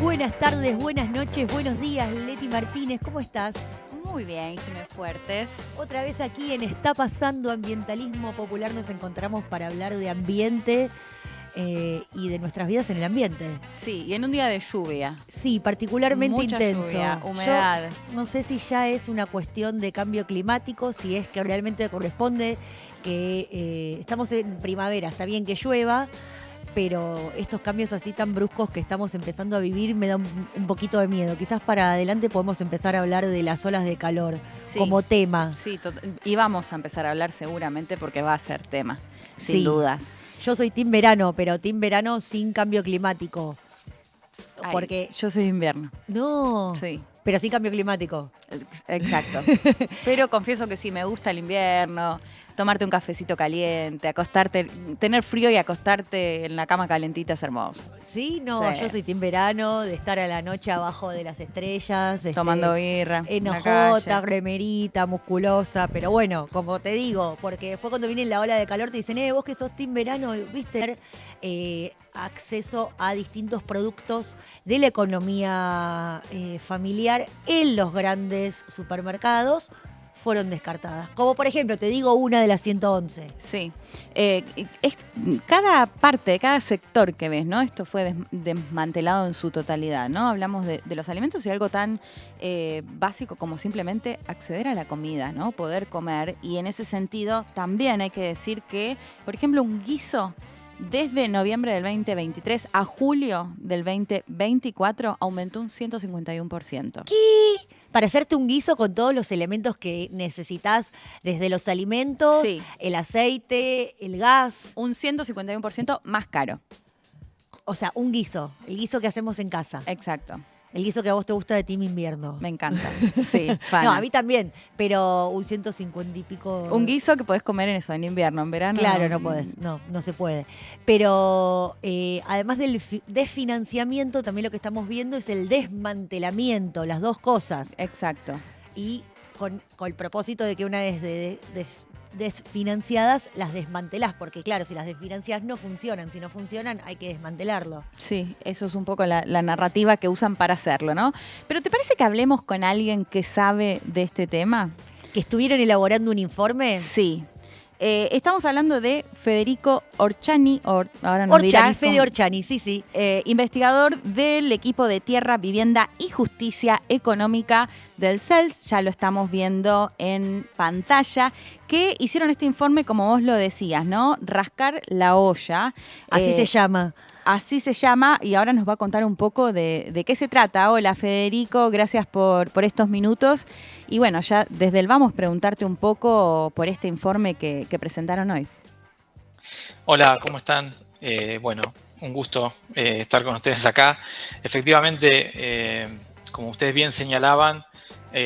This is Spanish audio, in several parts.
Buenas tardes, buenas noches, buenos días, Leti Martínez, ¿cómo estás? Muy bien, Jiménez Fuertes. Otra vez aquí en Está Pasando Ambientalismo Popular nos encontramos para hablar de ambiente y de nuestras vidas en el ambiente. Sí, y en un día de lluvia. Sí, particularmente Mucha intenso. lluvia, humedad. Yo no sé si ya es una cuestión de cambio climático, si es que realmente corresponde que estamos en primavera, está bien que llueva, pero estos cambios así tan bruscos que estamos empezando a vivir me da un poquito de miedo. Quizás para adelante podemos empezar a hablar de las olas de calor Sí, como tema. sí, y vamos a empezar a hablar seguramente porque va a ser tema, sin Sí, dudas. yo soy team verano, pero team verano sin cambio climático. Ay, Porque, yo soy invierno, no, sí, pero sí cambio climático. exacto. Pero confieso que sí, me gusta el invierno, tomarte un cafecito caliente, acostarte, tener frío y acostarte en la cama calentita es hermoso. Sí, no, Sí. yo soy team verano, de estar a la noche abajo de las estrellas. Tomando birra en la Enojota, calle. remerita, musculosa, pero bueno, como te digo, porque después cuando viene la ola de calor te dicen, vos que sos team verano, viste, acceso a distintos productos de la economía familiar en los grandes supermercados fueron descartadas. Como por ejemplo, te digo una de las 111. Sí, es, cada parte, cada sector que ves, ¿no? Esto fue desmantelado en su totalidad, ¿no? Hablamos de los alimentos y algo tan básico como simplemente acceder a la comida, ¿no? Poder comer. Y en ese sentido también hay que decir que, por ejemplo, un guiso desde noviembre del 2023 a julio del 2024 aumentó un 151%. ¿Qué? Para hacerte un guiso con todos los elementos que necesitas, desde los alimentos, Sí, el aceite, el gas, un 151% más caro. o sea, un guiso, el guiso que hacemos en casa, Exacto. el guiso que a vos te gusta de Team Invierno. Me encanta. Sí, No, fana. a mí también, pero un 150 y pico. Un guiso que podés comer en eso, en invierno, en verano. Claro, no podés, no se puede. Pero además del desfinanciamiento, también lo que estamos viendo es el desmantelamiento, las dos cosas. Exacto. Y con el propósito de que una vez desfinanciadas, las desmantelás, porque claro, si las desfinancias no funcionan, si no funcionan hay que desmantelarlo. Sí, eso es un poco la narrativa que usan para hacerlo, ¿no? Pero ¿te parece que hablemos con alguien que sabe de este tema? Que estuvieron elaborando un informe. Sí. Estamos hablando de Federico Orchani, ahora nos dirá, Orchani, Fede Orchani, sí, sí. investigador del equipo de Tierra, Vivienda y Justicia Económica del CELS, ya lo estamos viendo en pantalla, que hicieron este informe, como vos lo decías, ¿no? Rascar la olla. Así se llama. Así se llama, y ahora nos va a contar un poco de qué se trata. Hola Federico, gracias por estos minutos. Y bueno, ya desde el vamos preguntarte un poco por este informe que presentaron hoy. Hola, ¿cómo están? Bueno, un gusto estar con ustedes acá. Efectivamente, como ustedes bien señalaban,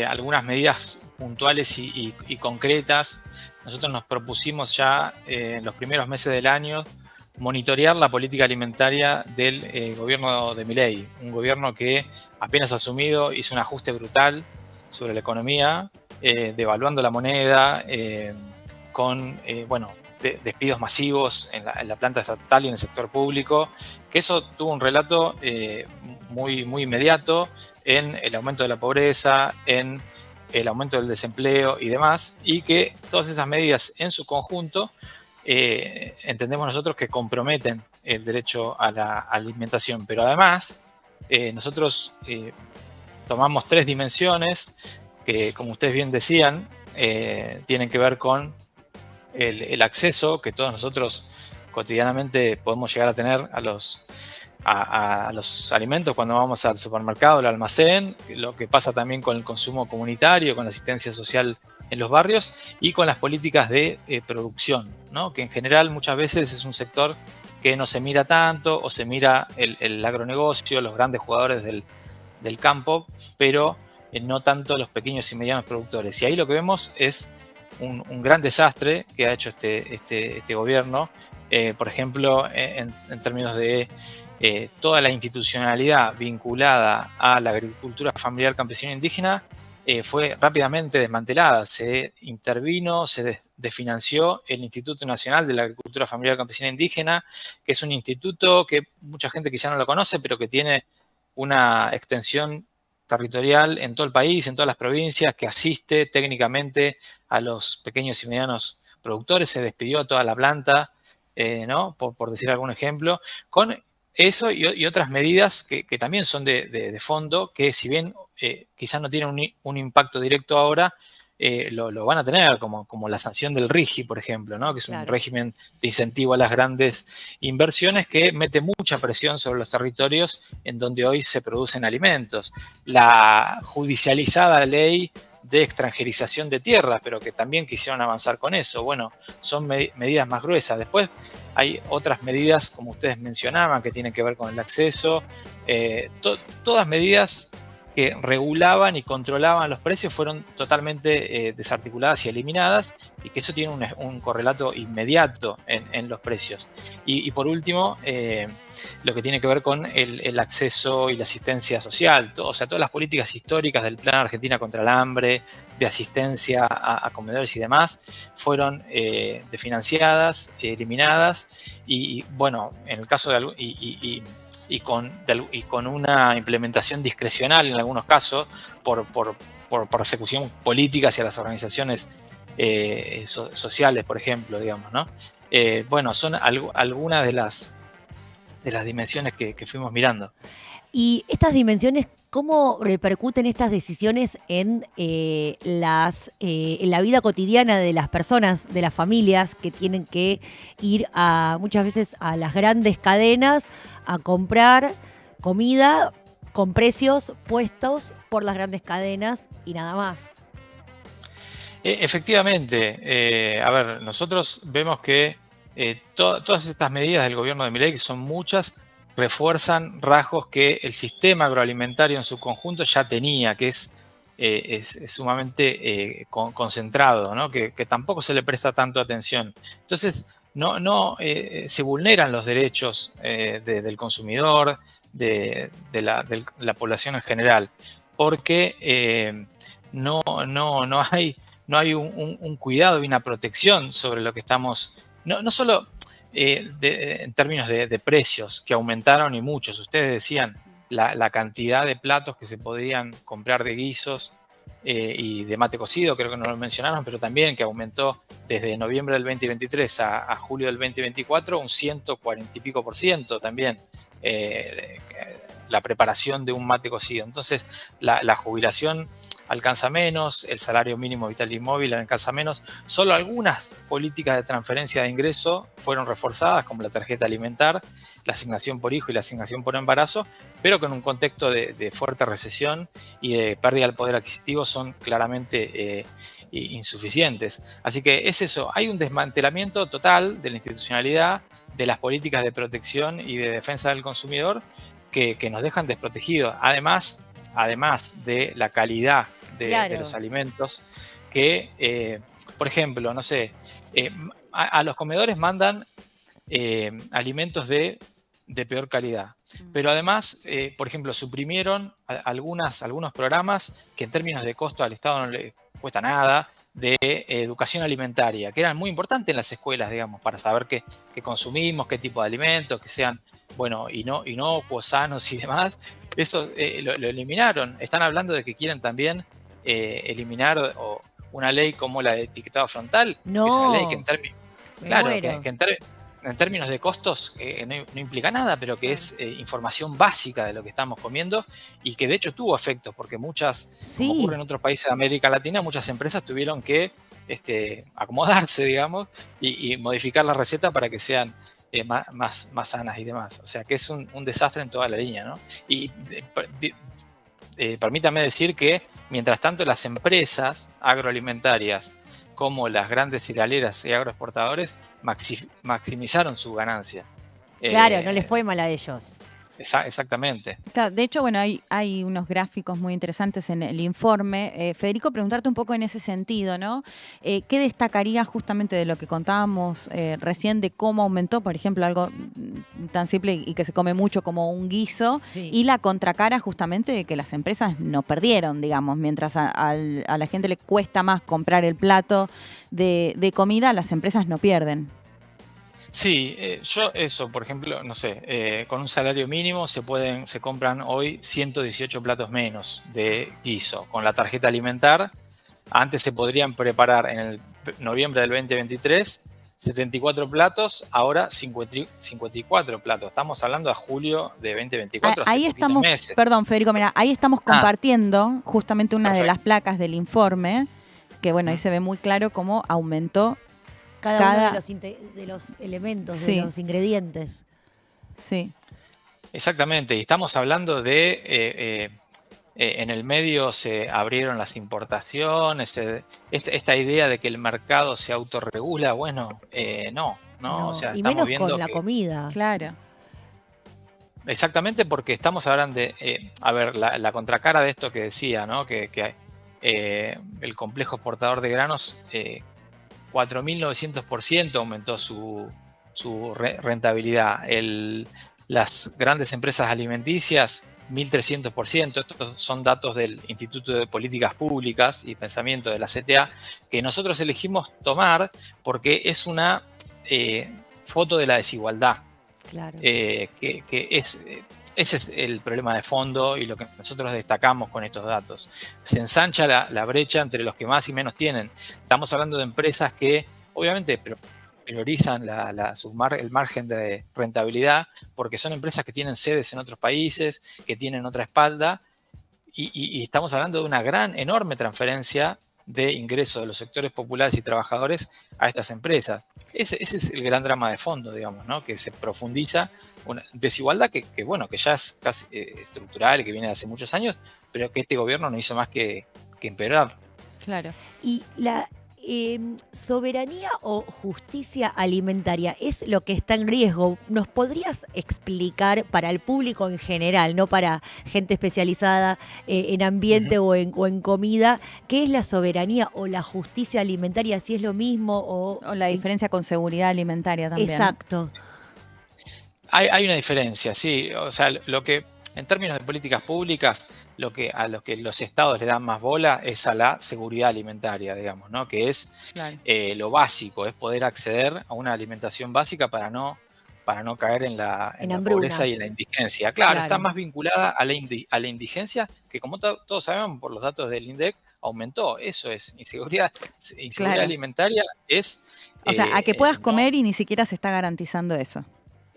algunas medidas puntuales y concretas. Nosotros nos propusimos ya en los primeros meses del año monitorear la política alimentaria del gobierno de Milei, un gobierno que apenas asumido hizo un ajuste brutal sobre la economía, devaluando la moneda, con despidos masivos en la planta estatal y en el sector público, que eso tuvo un relato muy inmediato en el aumento de la pobreza, en el aumento del desempleo y demás, y que todas esas medidas en su conjunto entendemos nosotros que comprometen el derecho a la alimentación. Pero además, nosotros tomamos tres dimensiones que, como ustedes bien decían, tienen que ver con el acceso que todos nosotros cotidianamente podemos llegar a tener a los alimentos cuando vamos al supermercado, al almacén, lo que pasa también con el consumo comunitario, con la asistencia social en los barrios y con las políticas de producción, ¿no? Que en general muchas veces es un sector que no se mira tanto, o se mira el agronegocio, los grandes jugadores del campo, pero no tanto los pequeños y medianos productores. Y ahí lo que vemos es un gran desastre que ha hecho este gobierno, por ejemplo, en términos de toda la institucionalidad vinculada a la agricultura familiar campesina indígena, fue rápidamente desmantelada. Se intervino, se desfinanció el Instituto Nacional de la Agricultura Familiar Campesina Indígena, que es un instituto que mucha gente quizá no lo conoce, pero que tiene una extensión territorial en todo el país, en todas las provincias, que asiste técnicamente a los pequeños y medianos productores. Se despidió a toda la planta, ¿no? Por decir algún ejemplo, con eso y otras medidas que también son de fondo, que si bien quizás no tienen un impacto directo ahora, lo van a tener, como la sanción del RIGI, por ejemplo, ¿no? Que es un régimen de incentivo a las grandes inversiones que mete mucha presión sobre los territorios en donde hoy se producen alimentos. La judicializada ley de extranjerización de tierras, pero que también quisieron avanzar con eso. Bueno, son medidas más gruesas. Después hay otras medidas, como ustedes mencionaban, que tienen que ver con el acceso. Todas medidas que regulaban y controlaban los precios fueron totalmente desarticuladas y eliminadas, y que eso tiene un correlato inmediato en los precios. Y por último, lo que tiene que ver con el acceso y la asistencia social, o sea, todas las políticas históricas del Plan Argentina contra el Hambre, de asistencia a comedores y demás, fueron desfinanciadas, eliminadas, y bueno, en el caso de y con una implementación discrecional en algunos casos por persecución política hacia las organizaciones sociales, por ejemplo, digamos, ¿no? Bueno, son algunas de las dimensiones que fuimos mirando. Y estas dimensiones, ¿cómo repercuten estas decisiones en la vida cotidiana de las personas, de las familias que tienen que ir muchas veces a las grandes cadenas a comprar comida con precios puestos por las grandes cadenas y nada más? Efectivamente, a ver, nosotros vemos que todas estas medidas del gobierno de Milei, que son muchas, refuerzan rasgos que el sistema agroalimentario en su conjunto ya tenía, que es sumamente concentrado, ¿no? Que tampoco se le presta tanto atención. Entonces, no se vulneran los derechos del consumidor, de la población en general, porque no hay un cuidado y una protección sobre lo que estamos, no solo en términos de precios que aumentaron y muchos. Ustedes decían la cantidad de platos que se podían comprar de guisos y de mate cocido, creo que no lo mencionaron, pero también que aumentó desde noviembre del 2023 a julio del 2024 un 140 y pico % también. La preparación de un mate cocido. Entonces, la jubilación alcanza menos, el salario mínimo vital y móvil alcanza menos. Solo algunas políticas de transferencia de ingreso fueron reforzadas, como la tarjeta alimentar, la asignación por hijo y la asignación por embarazo, pero con un contexto de fuerte recesión y de pérdida del poder adquisitivo son claramente insuficientes. Así que es eso, hay un desmantelamiento total de la institucionalidad, de las políticas de protección y de defensa del consumidor, que nos dejan desprotegidos, además de la calidad de los alimentos, que, por ejemplo, no sé, a los comedores mandan alimentos de peor calidad, pero además, por ejemplo, suprimieron algunos programas que en términos de costo al Estado no le cuesta nada, de educación alimentaria, que eran muy importantes en las escuelas, digamos, para saber qué consumimos, qué tipo de alimentos, que sean, bueno, inocuos, sanos y demás. Eso lo eliminaron. Están hablando de que quieren también eliminar una ley como la de etiquetado frontal, No, que es una ley que en términos de costos no implica nada, pero que es información básica de lo que estamos comiendo y que de hecho tuvo efectos, porque como ocurre en otros países de América Latina, muchas empresas tuvieron que acomodarse, digamos, y modificar la receta para que sean más sanas y demás. O sea que es un desastre en toda la línea, ¿no? Y permítame decir que, mientras tanto, las empresas agroalimentarias como las grandes cerealeras y agroexportadores maximizaron su ganancia. Claro, no les fue mal a ellos. Exactamente. De hecho, bueno, hay unos gráficos muy interesantes en el informe. Federico, preguntarte un poco en ese sentido, ¿no? ¿Qué destacaría justamente de lo que contábamos recién de cómo aumentó, por ejemplo, algo tan simple y que se come mucho como un guiso, y la contracara justamente de que las empresas no perdieron, digamos, mientras a la gente le cuesta más comprar el plato de comida, las empresas no pierden? Sí, yo eso, por ejemplo, no sé, con un salario mínimo se compran hoy 118 platos menos de guiso. Con la tarjeta alimentar, antes se podrían preparar en el noviembre del 2023 74 platos, ahora 54 platos. Estamos hablando a julio de 2024, hace Ahí poquitos estamos, meses. perdón, Federico, mira, ahí estamos Ah, compartiendo justamente una de las perfecto. placas del informe, que bueno, ahí Ujú. se ve muy claro cómo aumentó Cada uno cada... de los elementos, de Sí, los ingredientes. sí. Exactamente, y estamos hablando de, en el medio se abrieron las importaciones, esta idea de que el mercado se autorregula, bueno, no, o No, sea, y estamos menos con viendo la que comida. Claro. exactamente porque estamos hablando de, a ver, la contracara de esto que decía, ¿no? Que el complejo exportador de granos 4.900% aumentó su rentabilidad. Las grandes empresas alimenticias, 1.300%. Estos son datos del Instituto de Políticas Públicas y Pensamiento de la CTA, que nosotros elegimos tomar porque es una foto de la desigualdad, Claro. ese es el problema de fondo y lo que nosotros destacamos con estos datos. Se ensancha la brecha entre los que más y menos tienen. Estamos hablando de empresas que obviamente priorizan el margen de rentabilidad porque son empresas que tienen sedes en otros países, que tienen otra espalda y estamos hablando de una gran, enorme transferencia de ingresos de los sectores populares y trabajadores a estas empresas. Ese es el gran drama de fondo, digamos, ¿no? Que se profundiza una desigualdad bueno, que ya es casi estructural y que viene de hace muchos años, pero que este gobierno no hizo más que empeorar. Claro. Y la soberanía o justicia alimentaria es lo que está en riesgo. ¿Nos podrías explicar para el público en general, no para gente especializada en Ujú. ambiente o en comida, qué es la soberanía o la justicia alimentaria? Si es lo mismo o... O la diferencia con seguridad alimentaria también. Exacto, Hay una diferencia, sí. O sea, lo que, en términos de políticas públicas, a lo que los estados le dan más bola es a la seguridad alimentaria, digamos, ¿no? Que es Claro. lo básico, es poder acceder a una alimentación básica para no caer en en la pobreza y en la hambrunas, indigencia. Claro, está claro. más vinculada a a la indigencia, que como todos sabemos por los datos del INDEC, aumentó. Eso es inseguridad Claro. alimentaria es O sea, a que puedas no. comer y ni siquiera se está garantizando eso.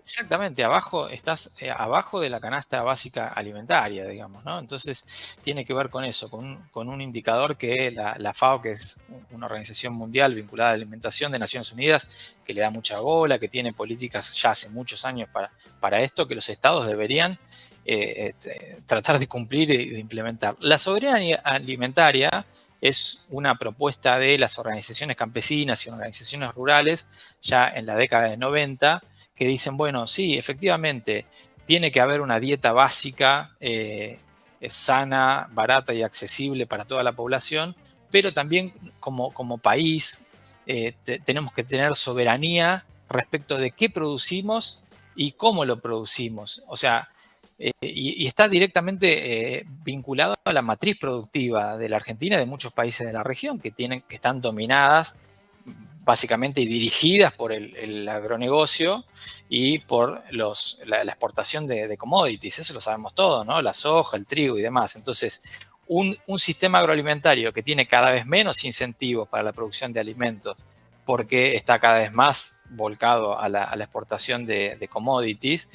Exactamente, estás abajo de la canasta básica alimentaria, digamos, ¿no? Entonces tiene que ver con eso, con un indicador que la FAO, que es una organización mundial vinculada a la alimentación de Naciones Unidas, que le da mucha bola, que tiene políticas ya hace muchos años para esto, que los estados deberían tratar de cumplir y de implementar. La soberanía alimentaria es una propuesta de las organizaciones campesinas y organizaciones rurales ya en la década de 90 que dicen, bueno, sí, efectivamente, tiene que haber una dieta básica, sana, barata y accesible para toda la población, pero también como país tenemos que tener soberanía respecto de qué producimos y cómo lo producimos. O sea, y está directamente vinculado a la matriz productiva de la Argentina y de muchos países de la región que están dominadas básicamente y dirigidas por el agronegocio y por la exportación de commodities. Eso lo sabemos todo, ¿no? La soja, el trigo y demás. Entonces, un sistema agroalimentario que tiene cada vez menos incentivos para la producción de alimentos porque está cada vez más volcado a la exportación de commodities,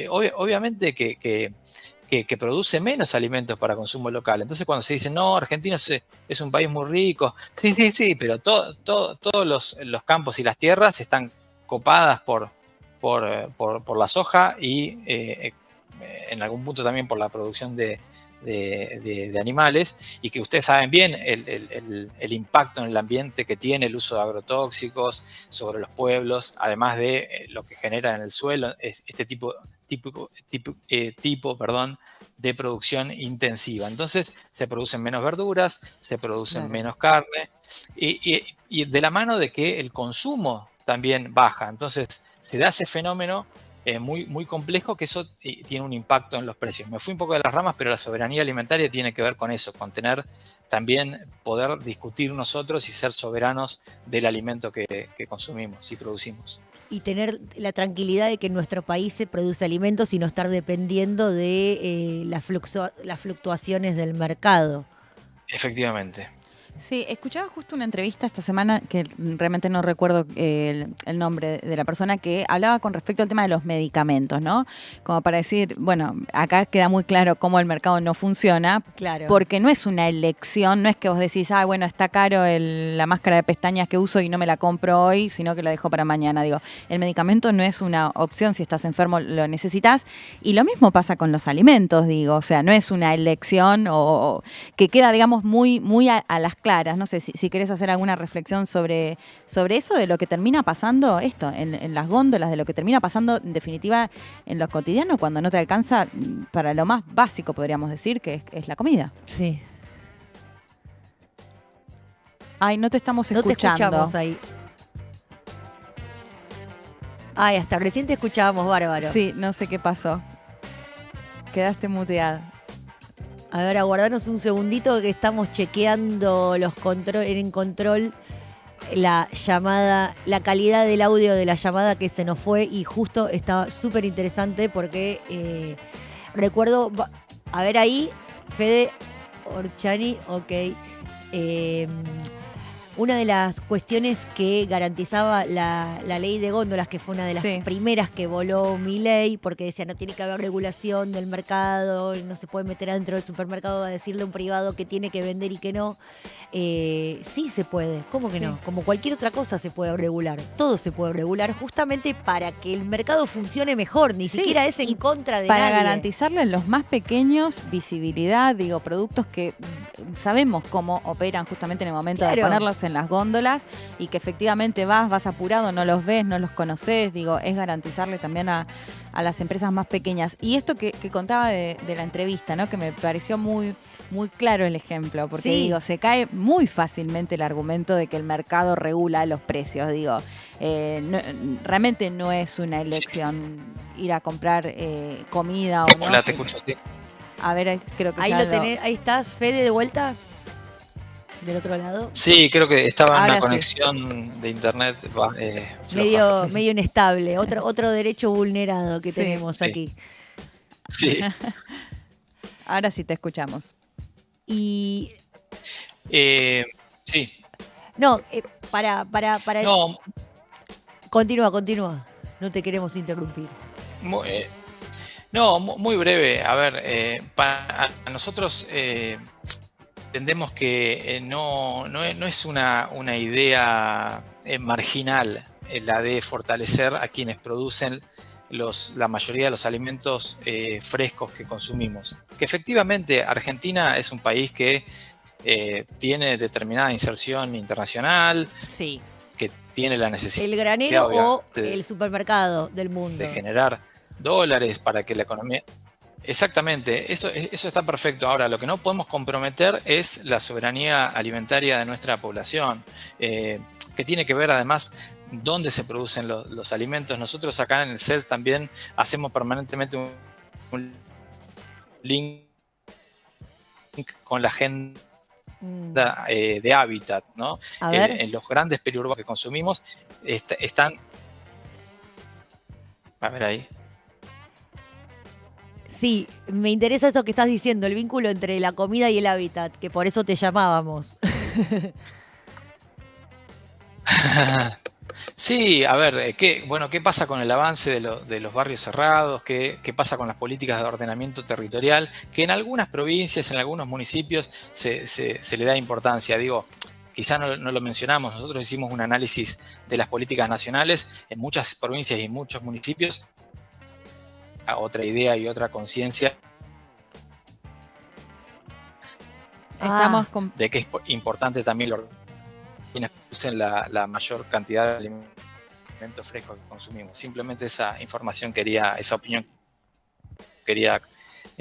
obviamente que produce menos alimentos para consumo local. Entonces cuando se dice, no, Argentina es un país muy rico, sí, sí, sí, pero todos los campos y las tierras están copadas por la soja y en algún punto también por la producción de animales, y que ustedes saben bien el impacto en el ambiente que tiene el uso de agrotóxicos sobre los pueblos, además de lo que genera en el suelo, este perdón, de producción intensiva. Entonces se producen menos verduras, se producen Claro. menos carne, y de la mano de que el consumo también baja. Entonces se da ese fenómeno muy complejo que eso tiene un impacto en los precios. Me fui un poco de las ramas, pero la soberanía alimentaria tiene que ver con eso, con tener también poder discutir nosotros y ser soberanos del alimento que consumimos y producimos. y tener la tranquilidad de que en nuestro país se produce alimentos y no estar dependiendo de las fluctuaciones del mercado. Efectivamente. Sí, escuchaba justo una entrevista esta semana, que realmente no recuerdo el nombre de la persona, que hablaba con respecto al tema de los medicamentos, ¿no? Como para decir, bueno, acá queda muy claro cómo el mercado no funciona, Claro. porque no es una elección, no es que vos decís, bueno, está caro la máscara de pestañas que uso y no me la compro hoy, sino que la dejo para mañana. Digo, el medicamento no es una opción, si estás enfermo lo necesitas, y lo mismo pasa con los alimentos, digo, o sea, no es una elección o que queda, digamos, muy, muy a las claras. No sé si querés hacer alguna reflexión sobre eso, de lo que termina pasando esto, en las góndolas, de lo que termina pasando en definitiva en lo cotidiano cuando no te alcanza para lo más básico, podríamos decir, que es la comida. Sí. Ay, no te estamos escuchando. No te escuchamos ahí. Ay, hasta recién te escuchábamos, bárbaro. Sí, no sé qué pasó. Quedaste muteada. A ver, aguardanos un segundito que estamos chequeando en control la llamada, la calidad del audio de la llamada que se nos fue y justo estaba súper interesante porque recuerdo, a ver ahí, Fede Orchani, ok. Una de las cuestiones que garantizaba la ley de góndolas, que fue una de las primeras que voló Milei, porque decía no tiene que haber regulación del mercado, no se puede meter adentro del supermercado a decirle a un privado que tiene que vender y que no. Sí se puede, ¿cómo que no? Como cualquier otra cosa se puede regular, todo se puede regular justamente para que el mercado funcione mejor, ni siquiera es en contra de para nadie. garantizarle a los más pequeños visibilidad, digo, productos que sabemos cómo operan justamente en el momento de ponerlos en las góndolas y que efectivamente vas apurado, no los ves, no los conoces, digo, es garantizarle también a las empresas más pequeñas. Y esto que contaba de la entrevista, ¿no? Que me pareció muy, muy claro el ejemplo, porque digo, se cae muy fácilmente el argumento de que el mercado regula los precios, digo, realmente no es una elección ir a comprar comida o no. Hola, te escucho, sí. A ver, creo que ahí lo tenés, ahí estás, Fede, de vuelta. Del otro lado. Sí, creo que estaba en una conexión de internet medio inestable. Otro derecho vulnerado que tenemos aquí. Sí. Ahora sí te escuchamos. Y. Sí. No, para. No. Continúa. No te queremos interrumpir. Muy breve. A ver, para nosotros entendemos que no es una idea marginal la de fortalecer a quienes producen la mayoría de los alimentos frescos que consumimos. Que efectivamente Argentina es un país que tiene determinada inserción internacional, que tiene la necesidad. El granero o el supermercado del mundo. De generar dólares para que la economía... Exactamente, eso está perfecto. Ahora, lo que no podemos comprometer es la soberanía alimentaria de nuestra población, que tiene que ver además dónde se producen los alimentos. Nosotros acá en el CED también hacemos permanentemente un link con la agenda de hábitat, ¿no? En los grandes periurbanos que consumimos están... A ver ahí. Sí, me interesa eso que estás diciendo, el vínculo entre la comida y el hábitat, que por eso te llamábamos. Sí, a ver, ¿qué pasa con el avance de los barrios cerrados? ¿Qué pasa con las políticas de ordenamiento territorial? Que en algunas provincias, en algunos municipios se le da importancia. Digo, quizá no lo mencionamos, nosotros hicimos un análisis de las políticas nacionales en muchas provincias y en muchos municipios. Otra idea y otra conciencia de que es importante también quienes producen la mayor cantidad de alimentos frescos que consumimos. Simplemente esa información esa opinión quería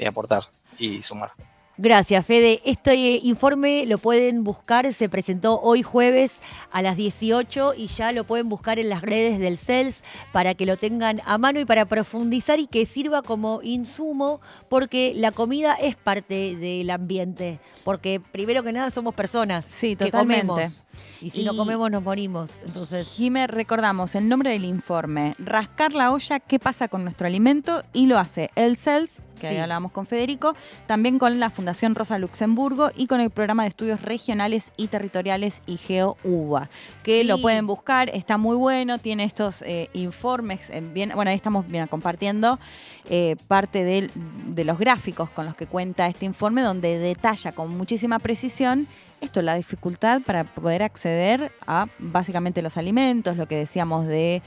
aportar y sumar. Gracias, Fede. Este informe lo pueden buscar, se presentó hoy jueves a las 18 y ya lo pueden buscar en las redes del CELS para que lo tengan a mano y para profundizar y que sirva como insumo, porque la comida es parte del ambiente, porque primero que nada somos personas Sí, que totalmente. comemos y si no comemos nos morimos. Entonces, Jimé, recordamos el nombre del informe, Rascar la olla, ¿qué pasa con nuestro alimento? Y lo hace el CELS, que ahí Sí. hablábamos con Federico, también con la Fundación Rosa Luxemburgo y con el Programa de Estudios Regionales y Territoriales IGEO UBA, que Sí. lo pueden buscar, está muy bueno, tiene estos informes, bueno, ahí estamos compartiendo parte de los gráficos con los que cuenta este informe, donde detalla con muchísima precisión la dificultad para poder acceder a básicamente los alimentos, lo que decíamos de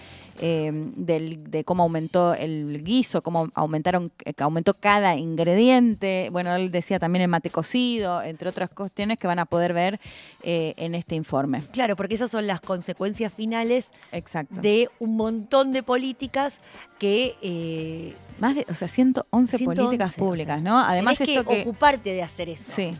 cómo aumentó el guiso, cómo aumentó cada ingrediente. Bueno, él decía también el mate cocido, entre otras cuestiones que van a poder ver en este informe. claro, porque esas son las consecuencias finales Exacto. de un montón de políticas que... Más de, 111 políticas 111, públicas, o sea, ¿no? Además tenés que ocuparte de hacer eso. Sí.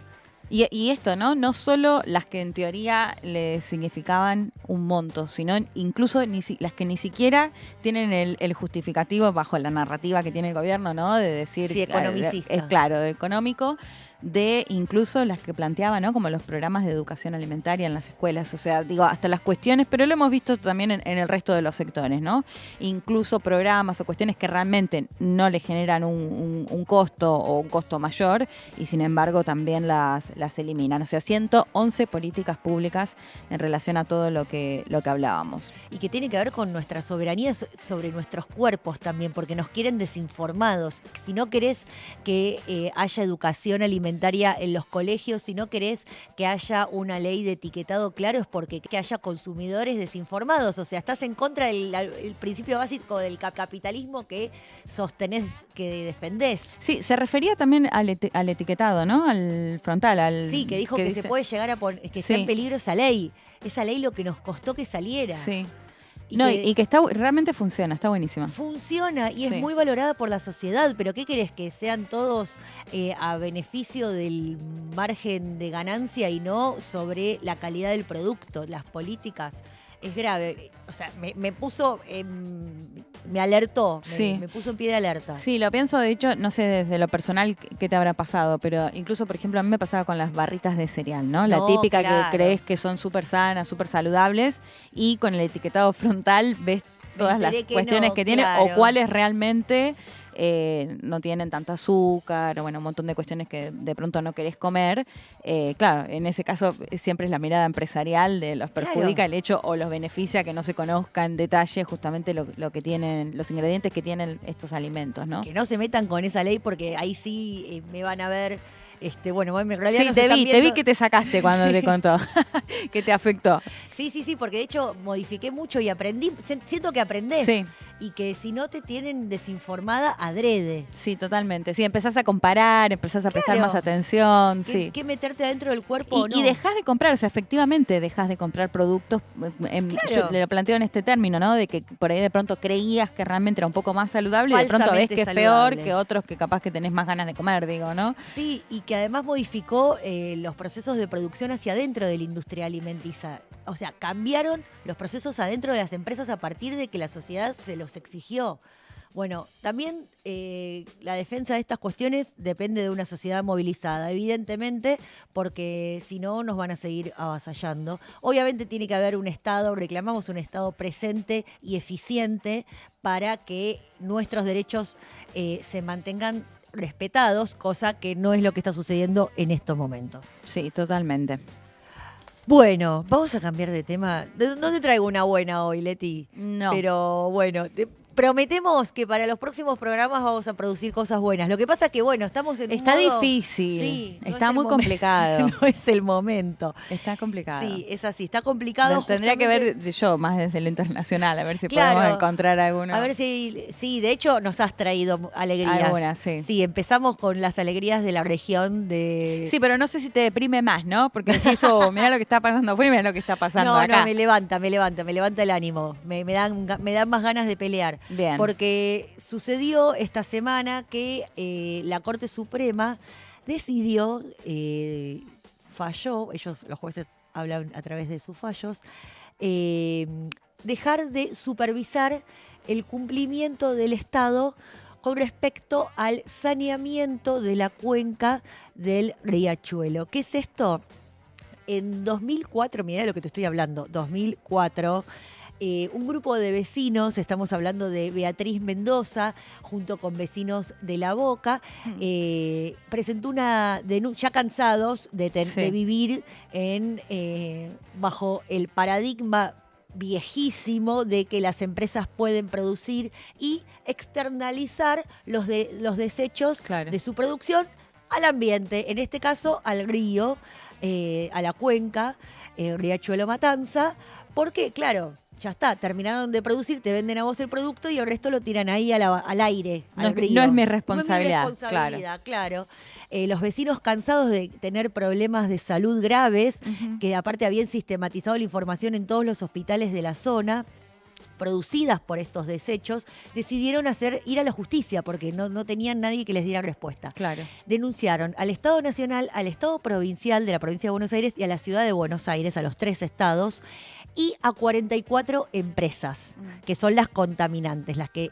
Y esto, ¿no? No solo las que en teoría le significaban un monto, sino incluso las que ni siquiera tienen el justificativo bajo la narrativa que tiene el gobierno, ¿no? De decir... Sí, economicista. Es claro, de económico, de incluso las que planteaba, ¿no? Como los programas de educación alimentaria en las escuelas. O sea, digo, hasta las cuestiones, pero lo hemos visto también en el resto de los sectores, ¿no? Incluso programas o cuestiones que realmente no le generan un costo o un costo mayor y sin embargo también las eliminan. O sea, 111 políticas públicas en relación a todo lo que hablábamos. Y que tiene que ver con nuestra soberanía sobre nuestros cuerpos también, porque nos quieren desinformados. Si no querés que haya educación alimentaria en los colegios, si no querés que haya una ley de etiquetado claro, es porque que haya consumidores desinformados. O sea, estás en contra del principio básico del capitalismo que sostenés, que defendés. Sí, se refería también al etiquetado, ¿no? Al frontal. Sí, que dijo que dice, se puede llegar a poner, que Sí. está en peligro esa ley. Esa ley lo que nos costó que saliera. Sí. Y No, que- y que realmente funciona, está buenísima. Funciona y es Sí. muy valorada por la sociedad, pero ¿qué querés? Que sean todos a beneficio del margen de ganancia y no sobre la calidad del producto, las políticas. Es grave. O sea, me puso, me alertó, Sí. me puso en pie de alerta. Sí, lo pienso, de hecho, no sé desde lo personal qué te habrá pasado, pero incluso, por ejemplo, a mí me pasaba con las barritas de cereal, ¿no? La No, típica claro. que crees que son súper sanas, súper saludables, y con el etiquetado frontal ves todas las enteré que cuestiones no, que tiene claro. o cuáles realmente no tienen tanta azúcar, o bueno, un montón de cuestiones que de pronto no querés comer. Claro, en ese caso siempre es la mirada empresarial de los perjudica Claro. el hecho o los beneficia que no se conozca en detalle justamente lo que tienen, los ingredientes que tienen estos alimentos, ¿no? Que no se metan con esa ley porque ahí sí me van a ver. Bueno, en realidad Sí, nos te están vi viendo. que te sacaste cuando te contó, que te afectó. Sí, porque de hecho modifiqué mucho y aprendí. Siento que aprendés. Sí. Y que si no te tienen desinformada, adrede. Sí, totalmente. Sí, empezás a comparar, empezás a prestar Claro. más atención, sí. ¿Qué meterte adentro del cuerpo o no? Y dejás de comprar, o sea, efectivamente dejás de comprar productos, Claro. yo le lo planteo en este término, ¿no? De que por ahí de pronto creías que realmente era un poco más saludable y de pronto ves Falsamente que es peor saludables. que otros que capaz que tenés más ganas de comer, digo, ¿no? Sí, y que además modificó los procesos de producción hacia adentro de la industria alimenticia. O sea, cambiaron los procesos adentro de las empresas a partir de que la sociedad se los exigió. Bueno, también la defensa de estas cuestiones depende de una sociedad movilizada, evidentemente, porque si no nos van a seguir avasallando. Obviamente tiene que haber un Estado, reclamamos un Estado presente y eficiente para que nuestros derechos se mantengan respetados, cosa que no es lo que está sucediendo en estos momentos. Sí, totalmente. Bueno, vamos a cambiar de tema. No te traigo una buena hoy, Leti. No. Pero bueno, prometemos que para los próximos programas vamos a producir cosas buenas. Lo que pasa es que, bueno, estamos en un Está modo- difícil, Sí, no está es el muy momen- complicado. No es el momento. Está complicado. Sí, es así, está complicado. Tendría que justamente- ver yo más desde lo internacional, a ver si Claro. podemos encontrar alguno. A ver si, sí, de hecho nos has traído alegrías. Algunas, sí. Sí, empezamos con las alegrías de la región de... Sí, pero no sé si te deprime más, ¿no? Porque decís, mirá lo que está pasando afuera y mirá lo que está pasando No, acá. me levanta el ánimo. Me dan más ganas de pelear. Bien. Porque sucedió esta semana que la Corte Suprema decidió, falló, los jueces hablan a través de sus fallos, dejar de supervisar el cumplimiento del Estado con respecto al saneamiento de la cuenca del Riachuelo. ¿Qué es esto? En 2004, mirá de lo que te estoy hablando, 2004, un grupo de vecinos, estamos hablando de Beatriz Mendoza, junto con vecinos de La Boca, presentó una denuncia, ya cansados de vivir bajo el paradigma viejísimo de que las empresas pueden producir y externalizar los desechos de su producción al ambiente, en este caso al río, a la cuenca, Riachuelo Matanza, porque claro, ya está, terminaron de producir, te venden a vos el producto y el resto lo tiran ahí al aire, al río. No es mi responsabilidad. No es mi responsabilidad, claro. Los vecinos cansados de tener problemas de salud graves, que aparte habían sistematizado la información en todos los hospitales de la zona, producidas por estos desechos, decidieron ir a la justicia porque no tenían nadie que les diera respuesta. Claro. Denunciaron al Estado Nacional, al Estado Provincial de la Provincia de Buenos Aires y a la Ciudad de Buenos Aires, a los 3 estados, y a 44 empresas, que son las contaminantes, las que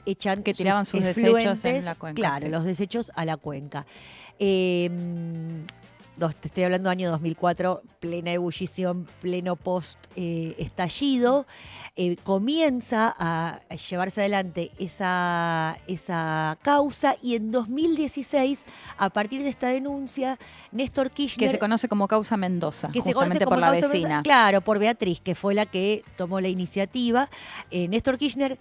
echan, que tiraban sus desechos en la cuenca. Claro, los desechos a la cuenca. Te estoy hablando año 2004, plena ebullición, pleno post-estallido. Comienza a llevarse adelante esa causa y en 2016, a partir de esta denuncia, Néstor Kirchner... Que se conoce como causa Mendoza, que justamente se conoce como por la causa vecina. Mendoza, claro, por Beatriz, que fue la que tomó la iniciativa. Néstor Kirchner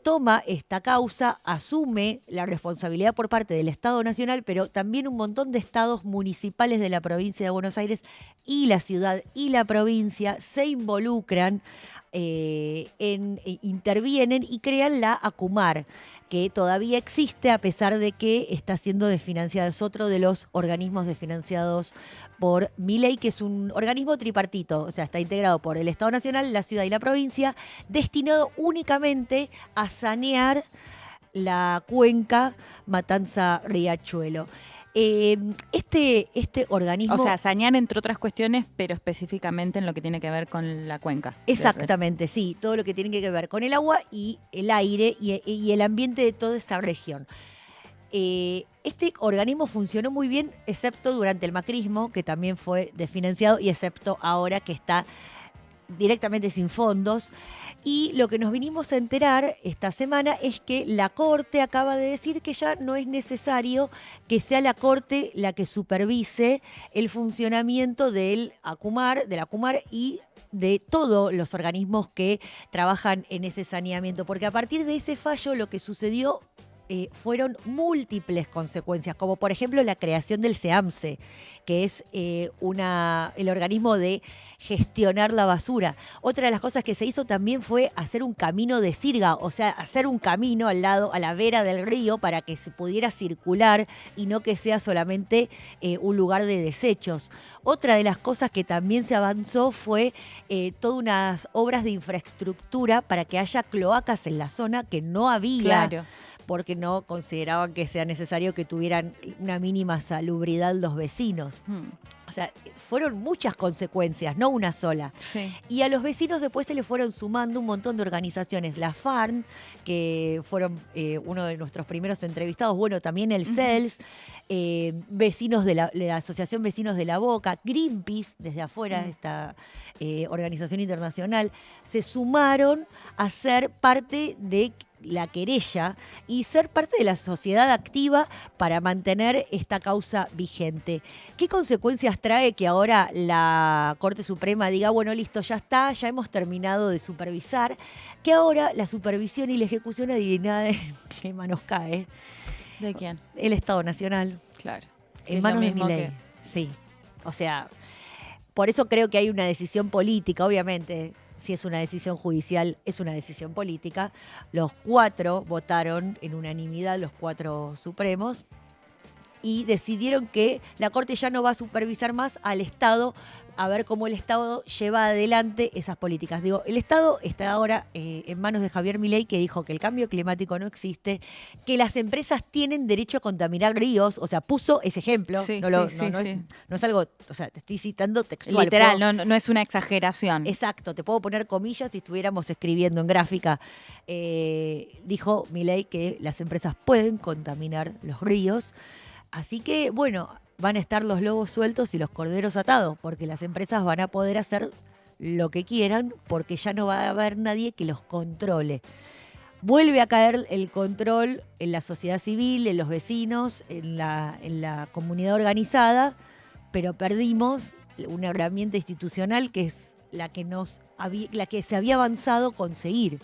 toma esta causa, asume la responsabilidad por parte del Estado Nacional, pero también un montón de estados municipales de la provincia de Buenos Aires y la ciudad y la provincia se involucran, intervienen y crean la ACUMAR, que todavía existe a pesar de que está siendo desfinanciada. Es otro de los organismos desfinanciados por Milei, que es un organismo tripartito, o sea, está integrado por el Estado Nacional, la ciudad y la provincia, destinado únicamente a sanear la cuenca Matanza-Riachuelo. Este organismo... O sea, sanear entre otras cuestiones, pero específicamente en lo que tiene que ver con la cuenca. Exactamente, sí, todo lo que tiene que ver con el agua y el aire y el ambiente de toda esa región. Este organismo funcionó muy bien, excepto durante el macrismo, que también fue desfinanciado, y excepto ahora que está directamente sin fondos. Y lo que nos vinimos a enterar esta semana es que la Corte acaba de decir que ya no es necesario que sea la Corte la que supervise el funcionamiento de la ACUMAR y de todos los organismos que trabajan en ese saneamiento, porque a partir de ese fallo lo que sucedió fueron múltiples consecuencias, como por ejemplo la creación del SEAMSE, que es el organismo de gestionar la basura. Otra de las cosas que se hizo también fue hacer un camino de sirga, o sea, hacer un camino a la vera del río para que se pudiera circular y no que sea solamente un lugar de desechos. Otra de las cosas que también se avanzó fue todas unas obras de infraestructura para que haya cloacas en la zona que no había. Claro. Porque no consideraban que sea necesario que tuvieran una mínima salubridad los vecinos. O sea, fueron muchas consecuencias, no una sola. Sí. Y a los vecinos después se le fueron sumando un montón de organizaciones. La FARN, que fueron uno de nuestros primeros entrevistados, bueno, también el CELS, vecinos de la Asociación Vecinos de La Boca, Greenpeace, desde afuera, esta organización internacional, se sumaron a ser parte de la querella y ser parte de la sociedad activa para mantener esta causa vigente. ¿Qué consecuencias trae que ahora la Corte Suprema diga, bueno, listo, ya está, ya hemos terminado de supervisar, que ahora la supervisión y la ejecución, adivina de qué manos cae? ¿De quién? El Estado Nacional. Claro. En manos de Milei. Sí. O sea, por eso creo que hay una decisión política, obviamente. Si es una decisión judicial, es una decisión política. Los 4 votaron en unanimidad, los 4 supremos. y decidieron que la Corte ya no va a supervisar más al Estado, a ver cómo el Estado lleva adelante esas políticas. Digo, el Estado está ahora en manos de Javier Milei, que dijo que el cambio climático no existe, que las empresas tienen derecho a contaminar ríos, o sea, puso ese ejemplo. Sí, no es algo, o sea, te estoy citando textual. Literal, no es una exageración. Exacto, te puedo poner comillas si estuviéramos escribiendo en gráfica. Dijo Milei que las empresas pueden contaminar los ríos. Así que, bueno, van a estar los lobos sueltos y los corderos atados, porque las empresas van a poder hacer lo que quieran, porque ya no va a haber nadie que los controle. Vuelve a caer el control en la sociedad civil, en los vecinos, en la comunidad organizada, pero perdimos una herramienta institucional que es la que se había avanzado a conseguir.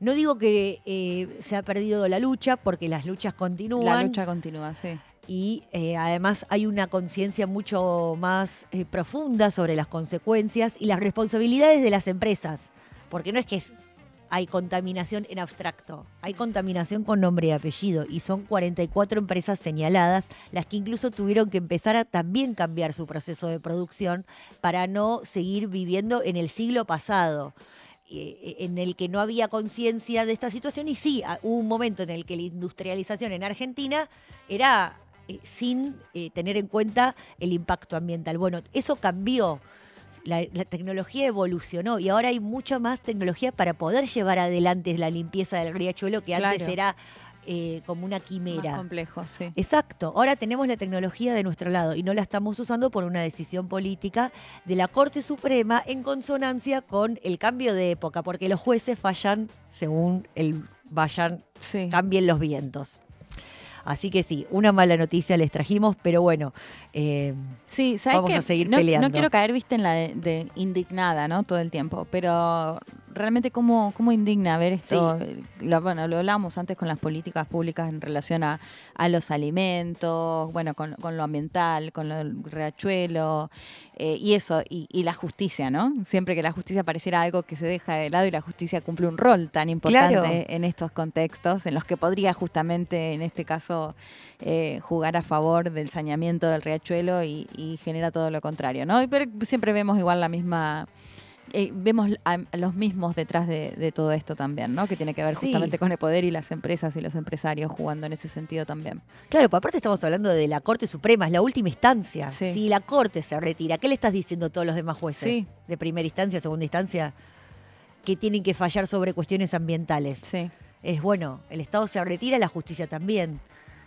No digo que se ha perdido la lucha, porque las luchas continúan. La lucha continúa, sí. Y además hay una conciencia mucho más profunda sobre las consecuencias y las responsabilidades de las empresas. Porque no es que hay contaminación en abstracto, hay contaminación con nombre y apellido. Y son 44 empresas señaladas, las que incluso tuvieron que empezar a también cambiar su proceso de producción para no seguir viviendo en el siglo pasado, en el que no había conciencia de esta situación. Y sí, hubo un momento en el que la industrialización en Argentina era sin tener en cuenta el impacto ambiental. Bueno, eso cambió. La tecnología evolucionó y ahora hay mucha más tecnología para poder llevar adelante la limpieza del riachuelo, que antes era como una quimera. Más complejo, sí. Exacto. Ahora tenemos la tecnología de nuestro lado y no la estamos usando por una decisión política de la Corte Suprema en consonancia con el cambio de época, porque los jueces fallan según cambien los vientos. Así que sí, una mala noticia les trajimos, pero bueno, sí, ¿sabes vamos qué? a seguir peleando. No quiero caer, viste, en la de indignada, ¿no? Todo el tiempo, pero realmente cómo indigna ver esto. Sí. Lo hablábamos antes con las políticas públicas en relación a los alimentos, bueno, con lo ambiental, con el riachuelo, y eso, y la justicia, ¿no? Siempre que la justicia pareciera algo que se deja de lado, y la justicia cumple un rol tan importante en estos contextos, en los que podría justamente, en este caso, jugar a favor del saneamiento del riachuelo y genera todo lo contrario, ¿no? Pero siempre vemos igual la misma... vemos a los mismos detrás de todo esto también, ¿no? Que tiene que ver justamente con el poder y las empresas y los empresarios jugando en ese sentido también. Claro, pues aparte estamos hablando de la Corte Suprema, es la última instancia. Sí. Si la Corte se retira, ¿qué le estás diciendo a todos los demás jueces de primera instancia, segunda instancia, que tienen que fallar sobre cuestiones ambientales? Sí. Es bueno, el Estado se retira, la justicia también.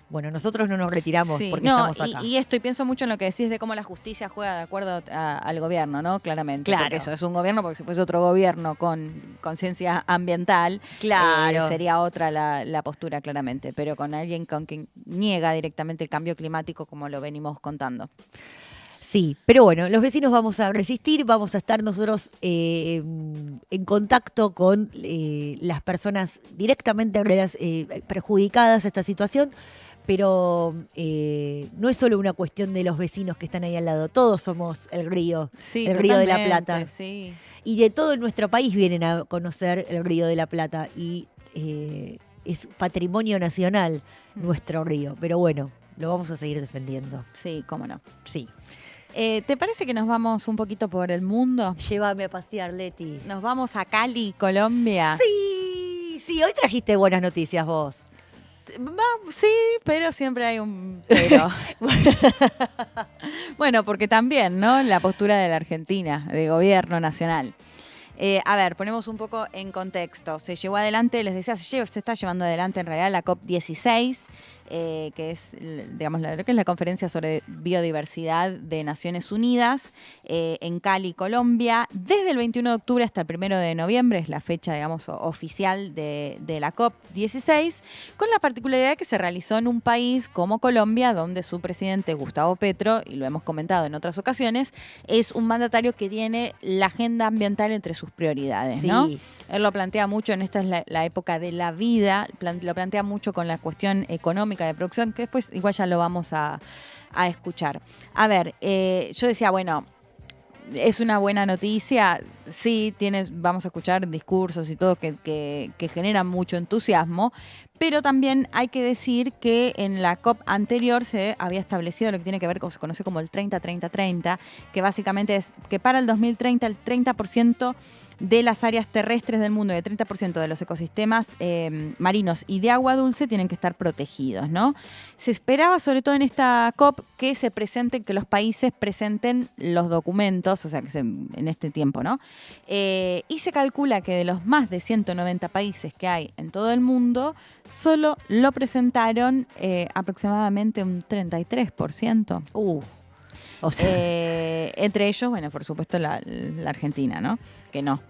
Bueno, nosotros no nos retiramos porque estamos acá. Y pienso mucho en lo que decís de cómo la justicia juega de acuerdo al gobierno, ¿no? Claramente. Claro. Porque eso es un gobierno, porque si fuese otro gobierno con conciencia ambiental, sería otra la postura, claramente. Pero con alguien con quien niega directamente el cambio climático, como lo venimos contando. Sí, pero bueno, los vecinos vamos a resistir, vamos a estar nosotros en contacto con las personas directamente perjudicadas a esta situación, pero no es solo una cuestión de los vecinos que están ahí al lado, todos somos el río de la Plata. Sí. Y de todo nuestro país vienen a conocer el Río de la Plata y es patrimonio nacional nuestro río, pero bueno, lo vamos a seguir defendiendo. Sí, cómo no. Sí. ¿Te parece que nos vamos un poquito por el mundo? Llévame a pasear, Leti. Nos vamos a Cali, Colombia. Sí, hoy trajiste buenas noticias vos. Sí, pero siempre hay un pero. Bueno, porque también, ¿no? La postura de la Argentina, de gobierno nacional. A ver, ponemos un poco en contexto. Se llevó adelante, les decía, se está llevando adelante en realidad la COP16, que es, digamos, lo que es la conferencia sobre biodiversidad de Naciones Unidas, en Cali, Colombia, desde el 21 de octubre hasta el 1 de noviembre, es la fecha, digamos, oficial de la COP16, con la particularidad que se realizó en un país como Colombia, donde su presidente, Gustavo Petro, y lo hemos comentado en otras ocasiones, es un mandatario que tiene la agenda ambiental entre sus prioridades, ¿no? Él lo plantea mucho, en esta es la época de la vida, lo plantea mucho con la cuestión económica de producción, que después igual ya lo vamos a escuchar. A ver, yo decía, bueno, es una buena noticia. Sí, vamos a escuchar discursos y todo que generan mucho entusiasmo, pero también hay que decir que en la COP anterior se había establecido lo que tiene que ver con, se conoce como el 30-30-30, que básicamente es que para el 2030 el 30% de las áreas terrestres del mundo y el 30% de los ecosistemas marinos y de agua dulce tienen que estar protegidos, ¿no? Se esperaba, sobre todo en esta COP, que los países presenten los documentos, o sea, en este tiempo, ¿no? Y se calcula que de los más de 190 países que hay en todo el mundo, solo lo presentaron aproximadamente un 33%. O sea, Entre ellos, bueno, por supuesto la Argentina, ¿no? Que no.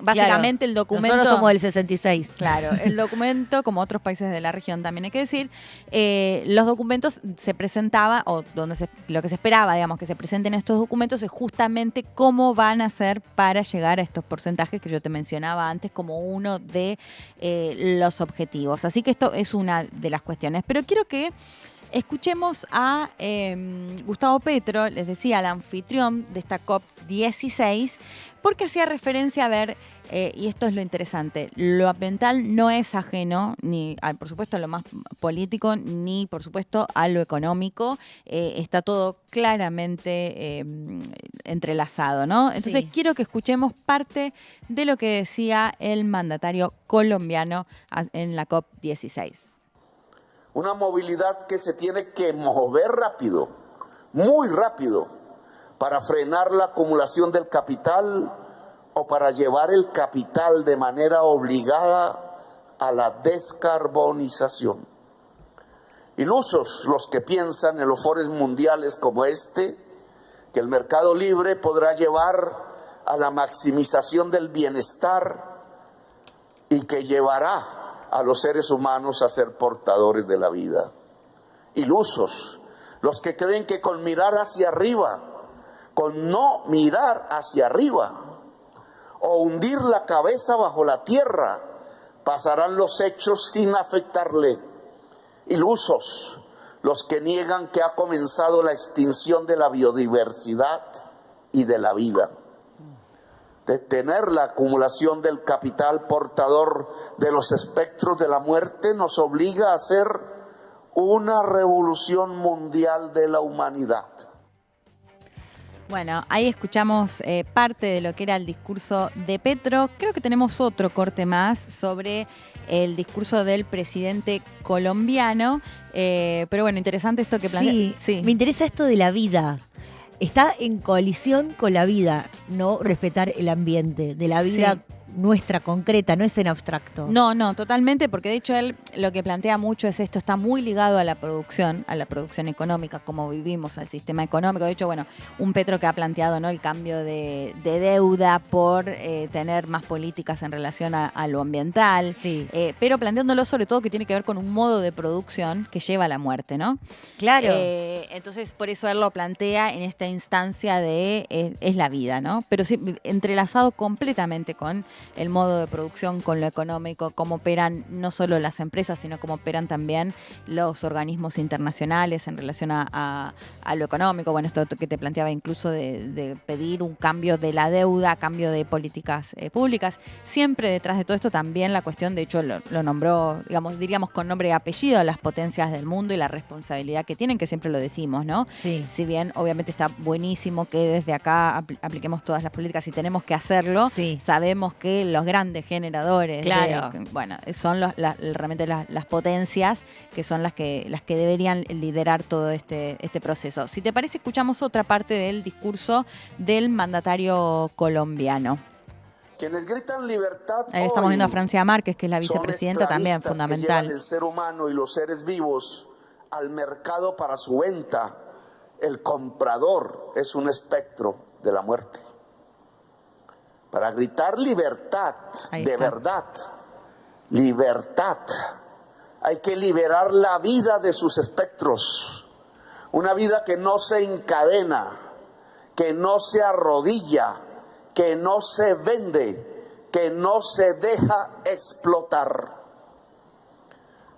Básicamente claro, el documento... Nosotros somos el 66. Claro, el documento, como otros países de la región también hay que decir, los documentos se presentaba, o lo que se esperaba, digamos, que se presenten estos documentos es justamente cómo van a hacer para llegar a estos porcentajes que yo te mencionaba antes como uno de los objetivos. Así que esto es una de las cuestiones. Pero quiero que escuchemos a Gustavo Petro, les decía, el anfitrión de esta COP16, porque hacía referencia a ver, y esto es lo interesante, lo ambiental no es ajeno, ni por supuesto a lo más político, ni por supuesto a lo económico, está todo claramente entrelazado, ¿no? Entonces quiero que escuchemos parte de lo que decía el mandatario colombiano en la COP16. Una movilidad que se tiene que mover rápido, muy rápido, para frenar la acumulación del capital o para llevar el capital de manera obligada a la descarbonización. Ilusos los que piensan en los foros mundiales como este, que el mercado libre podrá llevar a la maximización del bienestar y que llevará a los seres humanos a ser portadores de la vida. Ilusos los que creen que con mirar hacia arriba, con no mirar hacia arriba o hundir la cabeza bajo la tierra, pasarán los hechos sin afectarle. Ilusos los que niegan que ha comenzado la extinción de la biodiversidad y de la vida. Detener la acumulación del capital portador de los espectros de la muerte nos obliga a hacer una revolución mundial de la humanidad. Bueno, ahí escuchamos parte de lo que era el discurso de Petro. Creo que tenemos otro corte más sobre el discurso del presidente colombiano. Pero bueno, interesante esto que plantea. Sí, me interesa esto de la vida. Está en colisión con la vida, no respetar el ambiente, de la vida nuestra, concreta, no es en abstracto. No, totalmente, porque de hecho él lo que plantea mucho es esto, está muy ligado a la producción económica, como vivimos, al sistema económico. De hecho, bueno, un Petro que ha planteado, ¿no?, el cambio de deuda por tener más políticas en relación a lo ambiental, pero planteándolo sobre todo que tiene que ver con un modo de producción que lleva a la muerte, ¿no? Claro. Entonces, por eso él lo plantea en esta instancia de es la vida, ¿no? Pero sí, entrelazado completamente con el modo de producción, con lo económico, cómo operan no solo las empresas, sino cómo operan también los organismos internacionales en relación a lo económico. Bueno, esto que te planteaba incluso de pedir un cambio de la deuda, cambio de políticas públicas. Siempre detrás de todo esto también la cuestión, de hecho lo nombró, diríamos con nombre y apellido, las potencias del mundo y la responsabilidad que tienen, que siempre lo decimos, ¿no? Sí. Si bien obviamente está buenísimo que desde acá apliquemos todas las políticas y tenemos que hacerlo, sabemos que los grandes generadores, son realmente las potencias que son las que deberían liderar todo este proceso. Si te parece, escuchamos otra parte del discurso del mandatario colombiano. Quienes gritan libertad ahí estamos viendo a Francia Márquez, que es la vicepresidenta, también fundamental. Que llevan el ser humano y los seres vivos al mercado para su venta. El comprador es un espectro de la muerte. Para gritar libertad, de verdad, libertad, hay que liberar la vida de sus espectros. Una vida que no se encadena, que no se arrodilla, que no se vende, que no se deja explotar.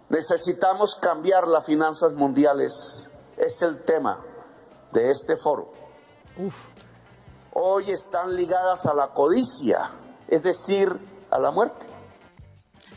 Necesitamos cambiar las finanzas mundiales. Es el tema de este foro. Uf. Hoy están ligadas a la codicia, es decir, a la muerte.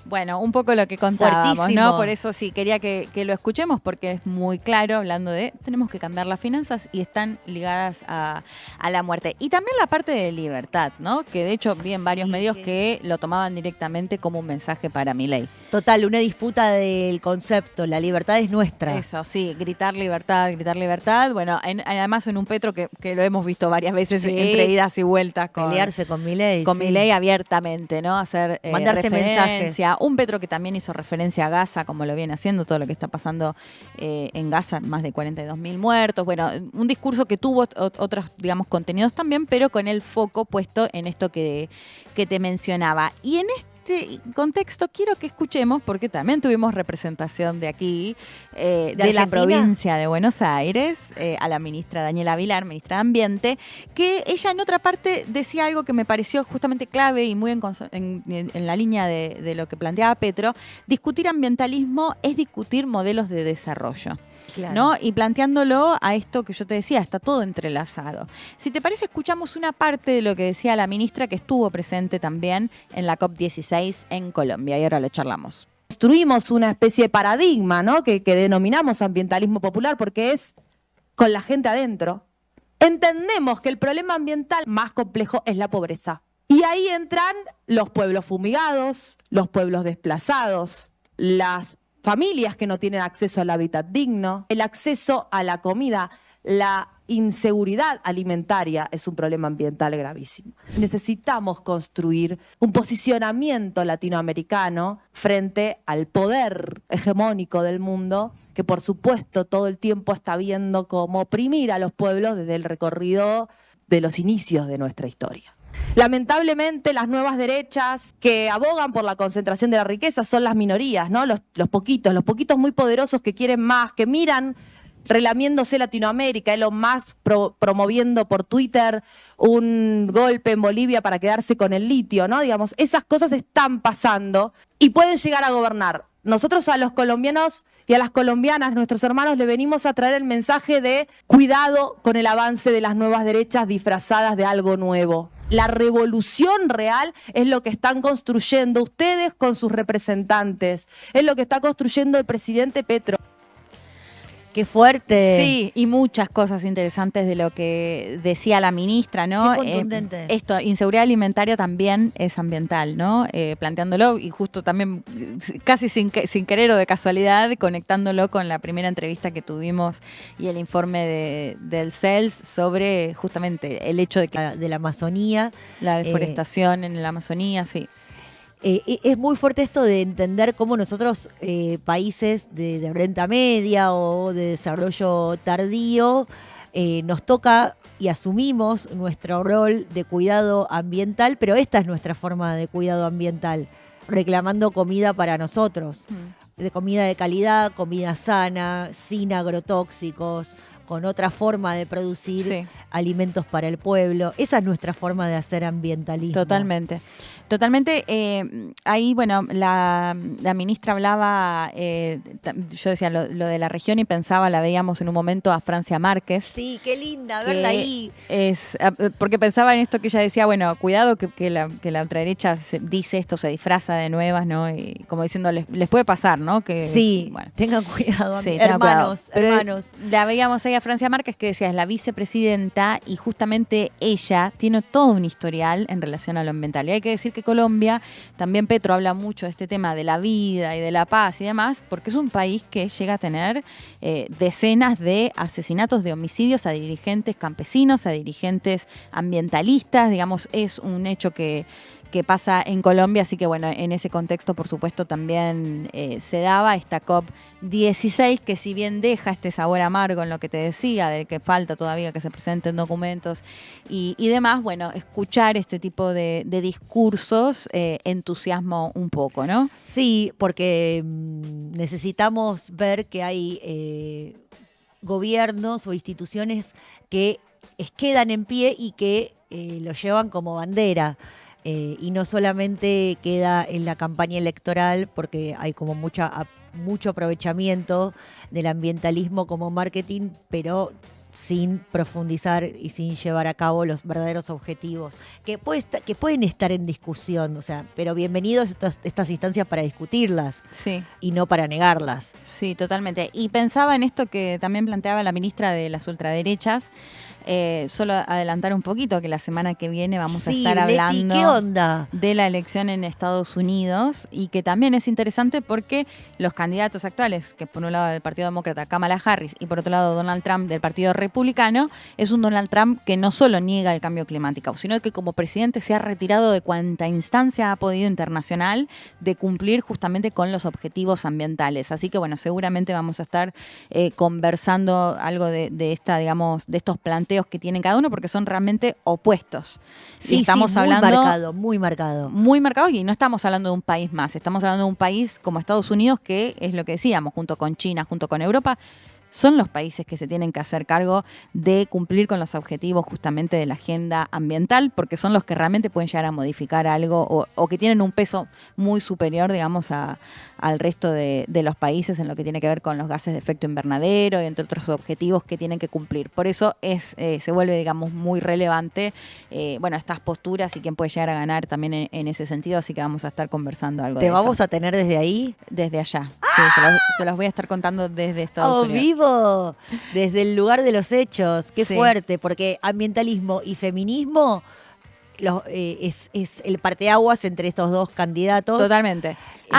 Bueno, un poco lo que contábamos, Fuertísimo. ¿no? Por eso sí, quería que lo escuchemos porque es muy claro hablando de tenemos que cambiar las finanzas y están ligadas a la muerte. Y también la parte de libertad, ¿no? Que de hecho vi en varios medios que lo tomaban directamente como un mensaje para Milei. Total, una disputa del concepto, la libertad es nuestra. Eso, sí, gritar libertad, gritar libertad. Bueno, además en un Petro que lo hemos visto varias veces Sí. entre idas y vueltas. Pelearse con Milei. Con sí. Milei abiertamente, ¿no? Hacer Mandarse referencia. Un Petro que también hizo referencia a Gaza, como lo viene haciendo, todo lo que está pasando en Gaza, más de 42.000 muertos. Bueno, un discurso que tuvo otros, digamos, contenidos también, pero con el foco puesto en esto que te mencionaba. Y en este contexto quiero que escuchemos, porque también tuvimos representación de aquí, de la Argentina? provincia de Buenos Aires, a la ministra Daniela Vilar, ministra de Ambiente, que ella en otra parte decía algo que me pareció justamente clave y muy en la línea de lo que planteaba Petro. Discutir ambientalismo es discutir modelos de desarrollo. Claro. ¿No? Y planteándolo a esto que yo te decía, está todo entrelazado. Si te parece, escuchamos una parte de lo que decía la ministra que estuvo presente también en la COP16 en Colombia, y ahora lo charlamos. Construimos una especie de paradigma, ¿no? que denominamos ambientalismo popular porque es con la gente adentro. Entendemos que el problema ambiental más complejo es la pobreza. Y ahí entran los pueblos fumigados, los pueblos desplazados, las familias que no tienen acceso al hábitat digno, el acceso a la comida, la inseguridad alimentaria es un problema ambiental gravísimo. Necesitamos construir un posicionamiento latinoamericano frente al poder hegemónico del mundo, que por supuesto todo el tiempo está viendo cómo oprimir a los pueblos desde el recorrido de los inicios de nuestra historia. Lamentablemente, las nuevas derechas que abogan por la concentración de la riqueza son las minorías, ¿no? Los poquitos muy poderosos que quieren más, que miran relamiéndose Latinoamérica, Elon Musk promoviendo por Twitter un golpe en Bolivia para quedarse con el litio, ¿no? Digamos, esas cosas están pasando y pueden llegar a gobernar. Nosotros a los colombianos y a las colombianas, nuestros hermanos, le venimos a traer el mensaje de cuidado con el avance de las nuevas derechas disfrazadas de algo nuevo. La revolución real es lo que están construyendo ustedes con sus representantes, es lo que está construyendo el presidente Petro. Qué fuerte. Sí, y muchas cosas interesantes de lo que decía la ministra, ¿no? Qué contundente. Esto, inseguridad alimentaria también es ambiental, ¿no? Planteándolo y justo también casi sin querer o de casualidad, conectándolo con la primera entrevista que tuvimos y el informe del CELS sobre justamente el hecho de que De la Amazonía. la deforestación en la Amazonía, sí. Es muy fuerte esto de entender cómo nosotros, países de renta media o de desarrollo tardío, nos toca y asumimos nuestro rol de cuidado ambiental, pero esta es nuestra forma de cuidado ambiental, reclamando comida para nosotros, de comida de calidad, comida sana, sin agrotóxicos, con otra forma de producir alimentos para el pueblo. Esa es nuestra forma de hacer ambientalismo. Totalmente. Ahí, bueno, la ministra hablaba, yo decía lo de la región y pensaba, la veíamos en un momento a Francia Márquez. Sí, qué linda verla ahí. Porque pensaba en esto que ella decía, bueno, cuidado que la ultraderecha dice esto, se disfraza de nuevas, ¿no? Y como diciendo, les puede pasar, ¿no? Que, sí, bueno, tengan cuidado, sí, hermanos. La veíamos ahí a Francia Márquez, que decía, es la vicepresidenta, y justamente ella tiene todo un historial en relación a lo ambiental. Y hay que decir que Colombia, también Petro habla mucho de este tema de la vida y de la paz y demás, porque es un país que llega a tener decenas de asesinatos, de homicidios a dirigentes campesinos, a dirigentes ambientalistas, digamos, es un hecho que pasa en Colombia, así que bueno, en ese contexto por supuesto también se daba esta COP16, que si bien deja este sabor amargo en lo que te decía, de que falta todavía que se presenten documentos y demás, bueno, escuchar este tipo de discursos entusiasmo un poco, ¿no? Sí, porque necesitamos ver que hay gobiernos o instituciones que quedan en pie y que lo llevan como bandera. Y no solamente queda en la campaña electoral, porque hay como mucho aprovechamiento del ambientalismo como marketing, pero sin profundizar y sin llevar a cabo los verdaderos objetivos que pueden estar en discusión, o sea, pero bienvenidos estas instancias para discutirlas Sí. y no para negarlas. Sí, totalmente. Y pensaba en esto que también planteaba la ministra de las ultraderechas. Solo adelantar un poquito que la semana que viene vamos a Sí, estar Leti, hablando ¿qué onda? de la elección en Estados Unidos y que también es interesante porque los candidatos actuales, que por un lado del Partido Demócrata Kamala Harris y por otro lado Donald Trump del Partido Republicano, es un Donald Trump que no solo niega el cambio climático, sino que como presidente se ha retirado de cuanta instancia ha podido internacional de cumplir justamente con los objetivos ambientales. Así que bueno, seguramente vamos a estar conversando algo de esta, digamos, de estos planteos que tienen cada uno porque son realmente opuestos. Sí, y estamos sí, muy hablando marcado, muy marcado. muy marcados y no estamos hablando de un país más, estamos hablando de un país como Estados Unidos que es lo que decíamos, junto con China, junto con Europa, son los países que se tienen que hacer cargo de cumplir con los objetivos justamente de la agenda ambiental, porque son los que realmente pueden llegar a modificar algo o que tienen un peso muy superior, digamos, al resto de los países en lo que tiene que ver con los gases de efecto invernadero y entre otros objetivos que tienen que cumplir. Por eso se vuelve, digamos, muy relevante, estas posturas y quién puede llegar a ganar también en ese sentido, así que vamos a estar conversando algo de ¿Te eso. vamos a tener desde ahí? Desde allá. Sí, se los voy a estar contando desde Estados Unidos. Vivo, desde el lugar de los hechos. Qué Sí. fuerte, porque ambientalismo y feminismo es el parteaguas entre esos dos candidatos. Totalmente.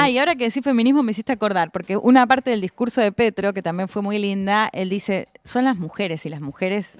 Y ahora que decís feminismo me hiciste acordar, porque una parte del discurso de Petro, que también fue muy linda, él dice, son las mujeres y las mujeres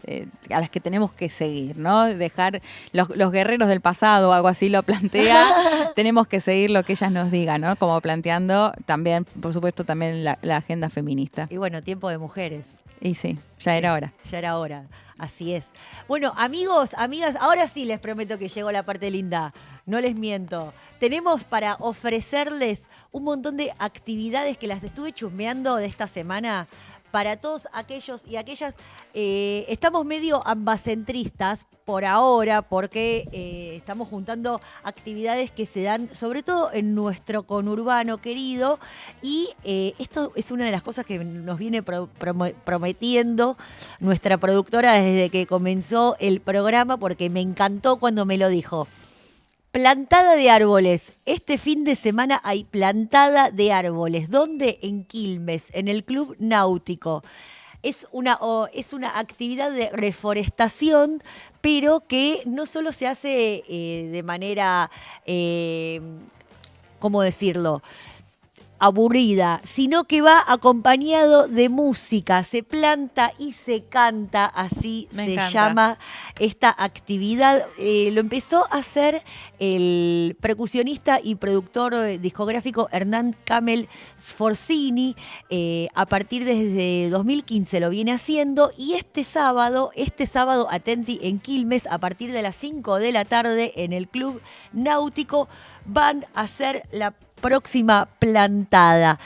a las que tenemos que seguir, ¿no? Dejar los guerreros del pasado o algo así lo plantea, tenemos que seguir lo que ellas nos digan, ¿no? Como planteando también, por supuesto, también la agenda feminista. Y bueno, tiempo de mujeres. Y sí, ya era hora. Ya era hora, así es. Bueno, amigos, amigas, ahora sí les prometo que llegó la parte linda. No les miento. Tenemos para ofrecerles un montón de actividades que las estuve chusmeando de esta semana para todos aquellos y aquellas. Estamos medio ambacentristas por ahora porque estamos juntando actividades que se dan sobre todo en nuestro conurbano querido y esto es una de las cosas que nos viene prometiendo nuestra productora desde que comenzó el programa porque me encantó cuando me lo dijo. Plantada de árboles. Este fin de semana hay plantada de árboles. ¿Dónde? En Quilmes, en el Club Náutico. Es una actividad de reforestación, pero que no solo se hace de manera, ¿cómo decirlo?, aburrida, sino que va acompañado de música, se planta y se canta, así Me se encanta. llama esta actividad. Lo empezó a hacer el percusionista y productor discográfico Hernán Camel Sforzini, a partir desde 2015 lo viene haciendo y este sábado atenti en Quilmes, a partir de las 5 de la tarde en el Club Náutico, van a hacer la próxima plantada.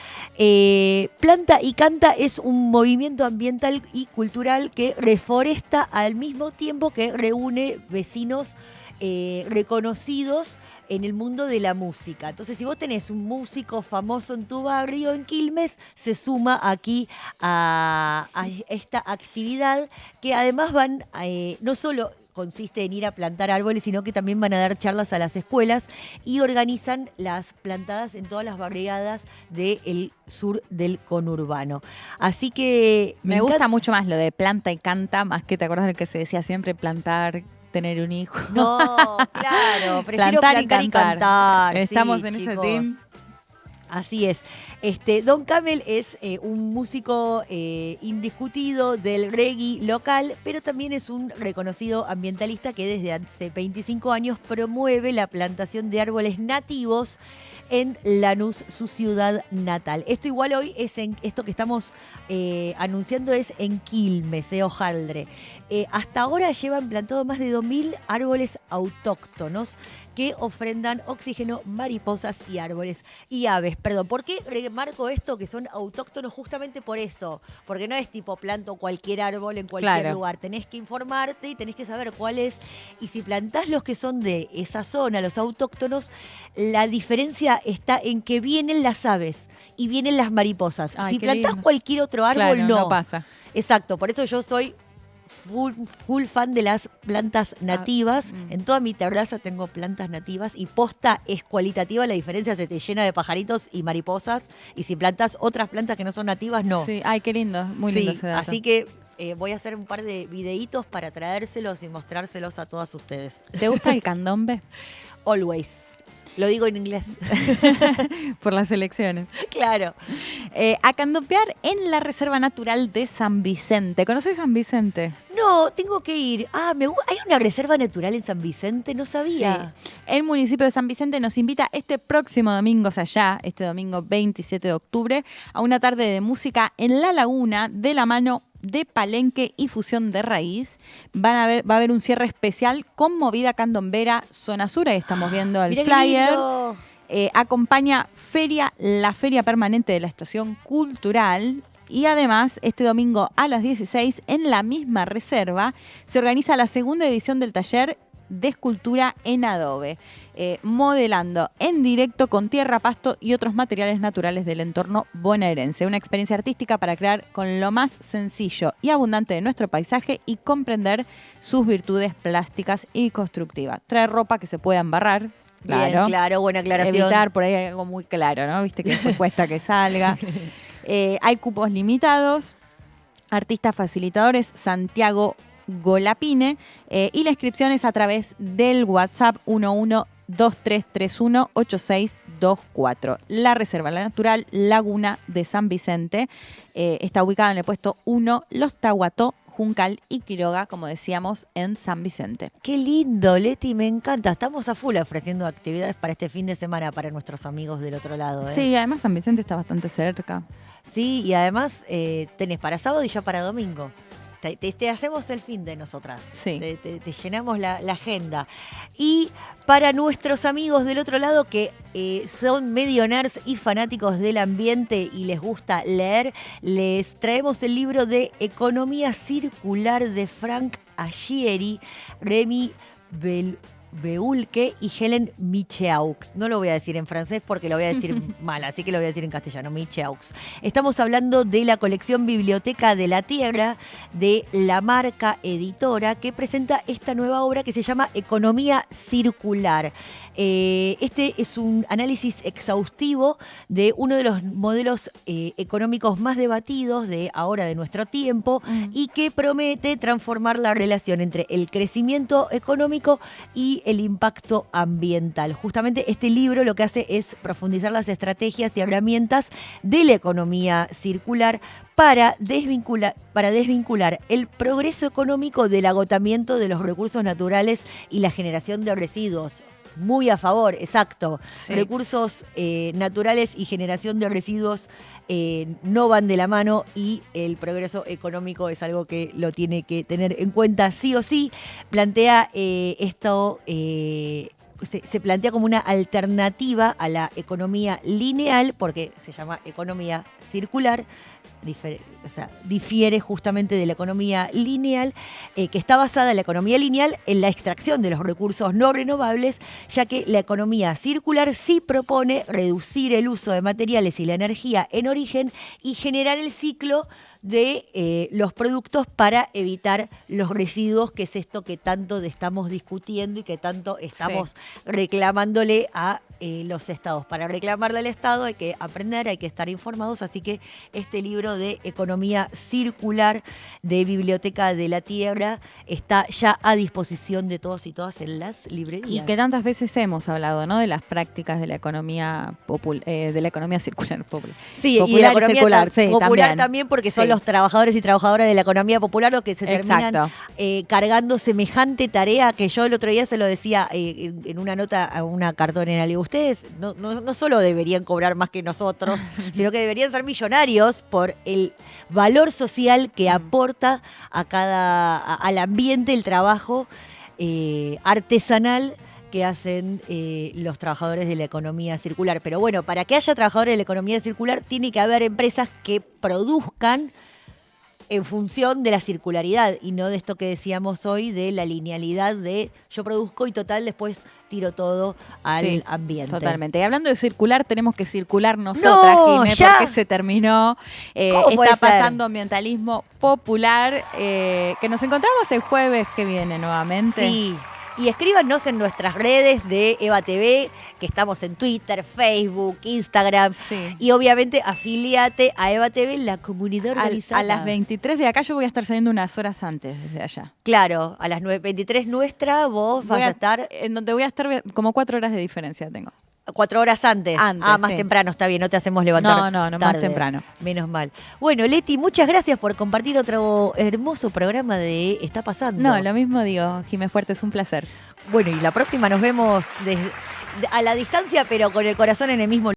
Planta y Canta es un movimiento ambiental y cultural que reforesta al mismo tiempo que reúne vecinos reconocidos en el mundo de la música. Entonces, si vos tenés un músico famoso en tu barrio, en Quilmes, se suma aquí a esta actividad que además van, no solo consiste en ir a plantar árboles, sino que también van a dar charlas a las escuelas y organizan las plantadas en todas las barriadas del sur del conurbano. Así que Me gusta mucho más lo de planta y canta, más que te acuerdas de lo que se decía siempre, plantar, tener un hijo. No, claro, prefiero Plantar y plantar y cantar. cantar. Estamos sí, en ese chicos. team. Así es. Don Camel es un músico indiscutido del reggae local, pero también es un reconocido ambientalista que desde hace 25 años promueve la plantación de árboles nativos en Lanús, su ciudad natal. Esto igual hoy esto que estamos anunciando es en Quilmes, Hojaldre. Hasta ahora llevan plantado más de 2.000 árboles autóctonos que ofrendan oxígeno, mariposas y árboles y aves. Perdón, ¿por qué remarco esto que son autóctonos? Justamente por eso, porque no es tipo planto cualquier árbol en cualquier Claro. lugar. Tenés que informarte y tenés que saber cuál es. Y si plantás los que son de esa zona, los autóctonos, la diferencia está en que vienen las aves y vienen las mariposas. Ay, Si qué plantás lindo. cualquier otro árbol, Claro, no pasa. Exacto, por eso yo soy full fan de las plantas nativas. En toda mi terraza tengo plantas nativas y posta es cualitativa la diferencia, se te llena de pajaritos y mariposas. Y si plantas otras plantas que no son nativas, no. Sí, ay, qué lindo, muy lindo ese dato. Así que voy a hacer un par de videitos para traérselos y mostrárselos a todas ustedes. ¿Te gusta el candombe? Always. Lo digo en inglés. Por las elecciones. Claro. A candombear en la Reserva Natural de San Vicente. ¿Conoces San Vicente? No, tengo que ir. ¿Hay una reserva natural en San Vicente? No sabía. Sí. El municipio de San Vicente nos invita este próximo domingo, o sea, ya, este domingo 27 de octubre, a una tarde de música en La Laguna de la mano de Palenque y Fusión de Raíz. Va a haber un cierre especial con movida candombera Zona Sur. Ahí estamos viendo el Mirá qué flyer. lindo. Acompaña la feria permanente de la Estación Cultural. Y además, este domingo a las 16, en la misma reserva, se organiza la segunda edición del taller de escultura en adobe, modelando en directo con tierra, pasto y otros materiales naturales del entorno bonaerense. Una experiencia artística para crear con lo más sencillo y abundante de nuestro paisaje y comprender sus virtudes plásticas y constructivas. Traer ropa que se pueda embarrar. Claro. Bien, claro, buena aclaración. Evitar por ahí algo muy claro, ¿no? Viste que después cuesta que salga. Hay cupos limitados. Artistas facilitadores, Santiago Golapine, y la inscripción es a través del WhatsApp 1123318624. La Reserva Natural Laguna de San Vicente está ubicada en el puesto 1, Los Tahuató, Juncal y Quiroga, como decíamos, en San Vicente. Qué lindo, Leti, me encanta. Estamos a full ofreciendo actividades para este fin de semana para nuestros amigos del otro lado. Sí, además San Vicente está bastante cerca. Sí, y además tenés para sábado y ya para domingo. Te hacemos el fin de nosotras. Sí. Te llenamos la agenda. Y para nuestros amigos del otro lado que son medio nerds y fanáticos del ambiente y les gusta leer, les traemos el libro de Economía Circular de Frank Agieri, Remy Beulke y Helen Micheaux. No lo voy a decir en francés porque lo voy a decir mal, así que lo voy a decir en castellano, Micheaux. Estamos hablando de la colección Biblioteca de la Tierra de La Marca Editora, que presenta esta nueva obra que se llama Economía Circular. Este es un análisis exhaustivo de uno de los modelos económicos más debatidos de ahora de nuestro tiempo y que promete transformar la relación entre el crecimiento económico y el impacto ambiental. Justamente este libro lo que hace es profundizar las estrategias y herramientas de la economía circular para desvincular el progreso económico del agotamiento de los recursos naturales y la generación de residuos. Muy a favor, exacto. Sí. Recursos naturales y generación de residuos no van de la mano y el progreso económico es algo que lo tiene que tener en cuenta sí o sí. Plantea esto... Se plantea como una alternativa a la economía lineal, porque se llama economía circular, difiere justamente de la economía lineal, que está basada en la economía lineal en la extracción de los recursos no renovables, ya que la economía circular sí propone reducir el uso de materiales y la energía en origen y generar el ciclo de los productos para evitar los residuos, que es esto que tanto estamos discutiendo y que tanto estamos reclamándole a los estados. Para reclamarle al Estado hay que aprender, hay que estar informados, así que este libro de Economía Circular de Biblioteca de la Tierra está ya a disposición de todos y todas en las librerías. Y que tantas veces hemos hablado, ¿no?, de las prácticas de la economía circular popular. Sí, popular y la economía circular, popular también porque son los trabajadores y trabajadoras de la economía popular los que se terminan cargando semejante tarea, que yo el otro día se lo decía en una nota a una cartonera. Le digo, ustedes no solo deberían cobrar más que nosotros, sino que deberían ser millonarios por el valor social que aporta al ambiente el trabajo artesanal que hacen los trabajadores de la economía circular. Pero bueno, para que haya trabajadores de la economía circular tiene que haber empresas que produzcan en función de la circularidad y no de esto que decíamos hoy de la linealidad de yo produzco y total después tiro todo al Sí, ambiente. Totalmente. Y hablando de circular, tenemos que circular nosotras, No, Jimé, ya. porque se terminó. ¿Cómo puede Está ser? pasando ambientalismo popular, que nos encontramos el jueves que viene nuevamente. Sí. Y escríbanos en nuestras redes de Eva TV, que estamos en Twitter, Facebook, Instagram. Sí. Y obviamente afíliate a Eva TV en la comunidad organizada. A las 23 de acá yo voy a estar saliendo unas horas antes desde allá. Claro, a las 9:23 nuestra, vos vas a estar En donde voy a estar como 4 horas de diferencia tengo. 4 horas antes. Antes, más sí. temprano, está bien, no te hacemos levantar. No, más tarde. temprano. Menos mal. Bueno, Leti, muchas gracias por compartir otro hermoso programa de Está Pasando. No, lo mismo digo, Jimé Fuerte, es un placer. Bueno, y la próxima nos vemos a la distancia, pero con el corazón en el mismo